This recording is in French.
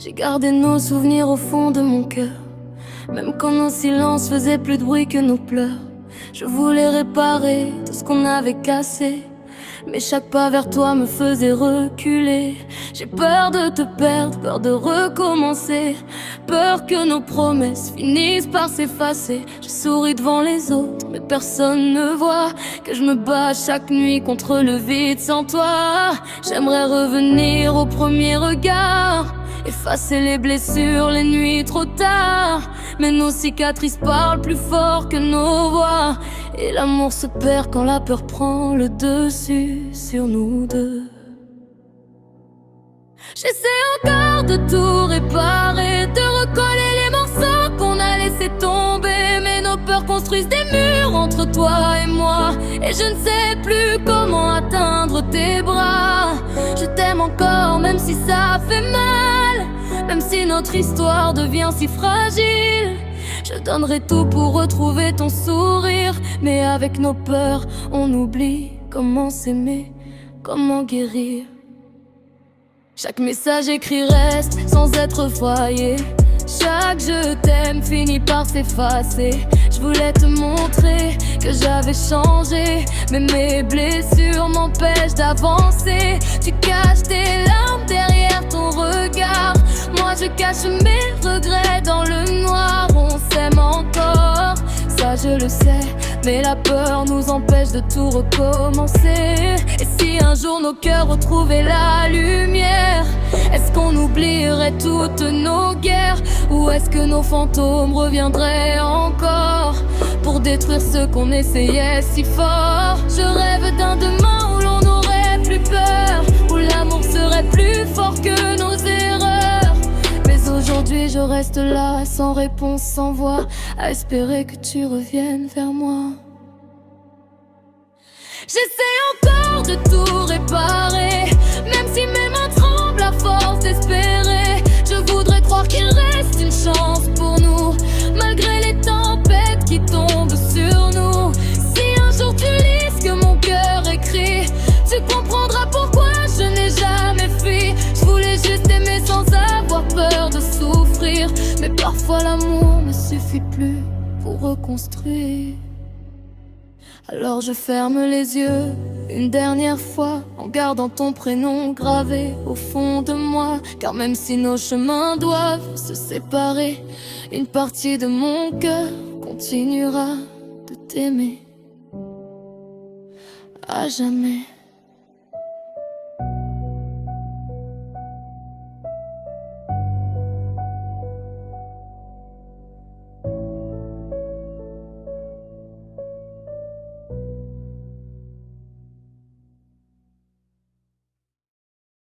J'ai gardé nos souvenirs au fond de mon cœur, même quand nos silences faisaient plus de bruit que nos pleurs. Je voulais réparer tout ce qu'on avait cassé, mais chaque pas vers toi me faisait reculer. J'ai peur de te perdre, peur de recommencer, peur que nos promesses finissent par s'effacer. Je souris devant les autres, mais personne ne voit que je me bats chaque nuit contre le vide sans toi. J'aimerais revenir au premier regard, effacer les blessures, les nuits trop tard. Mais nos cicatrices parlent plus fort que nos voix, et l'amour se perd quand la peur prend le dessus sur nous deux. J'essaie encore de tout réparer, de recoller les morceaux qu'on a laissés tomber. Mais nos peurs construisent des murs entre toi et moi, et je ne sais plus comment atteindre tes bras. Je t'aime encore même si ça fait mal, même si notre histoire devient si fragile. Je donnerai tout pour retrouver ton sourire, mais avec nos peurs, on oublie comment s'aimer, comment guérir. Chaque message écrit reste sans être foyer. Chaque je t'aime finit par s'effacer. Je voulais te montrer que j'avais changé, mais mes blessures m'empêchent d'avancer. Tu caches tes larmes derrière ton regard, moi je cache mes regrets dans le noir. On s'aime encore, ça je le sais, mais la peur nous empêche de tout recommencer. Et si un jour nos cœurs retrouvaient la lumière, est-ce qu'on oublierait toutes nos guerres, ou est-ce que nos fantômes reviendraient encore pour détruire ce qu'on essayait si fort? Je rêve d'un demain où l'on n'aurait plus peur, où l'amour serait plus fort que nos erreurs. Mais aujourd'hui je reste là, sans réponse, sans voix, à espérer que tu reviennes vers moi. J'essaie encore de tout réparer, même si mes mains tremblent à force d'espérer. Je voudrais croire qu'il reste une chance pour nous, malgré les tempêtes qui tombent sur nous. Si un jour tu lis ce que mon cœur écrit, tu comprendras pourquoi je n'ai jamais fui. Je voulais juste aimer sans avoir peur de souffrir, mais parfois l'amour ne suffit plus pour reconstruire. Alors je ferme les yeux une dernière fois, en gardant ton prénom gravé au fond de moi. Car même si nos chemins doivent se séparer, une partie de mon cœur continuera de t'aimer à jamais.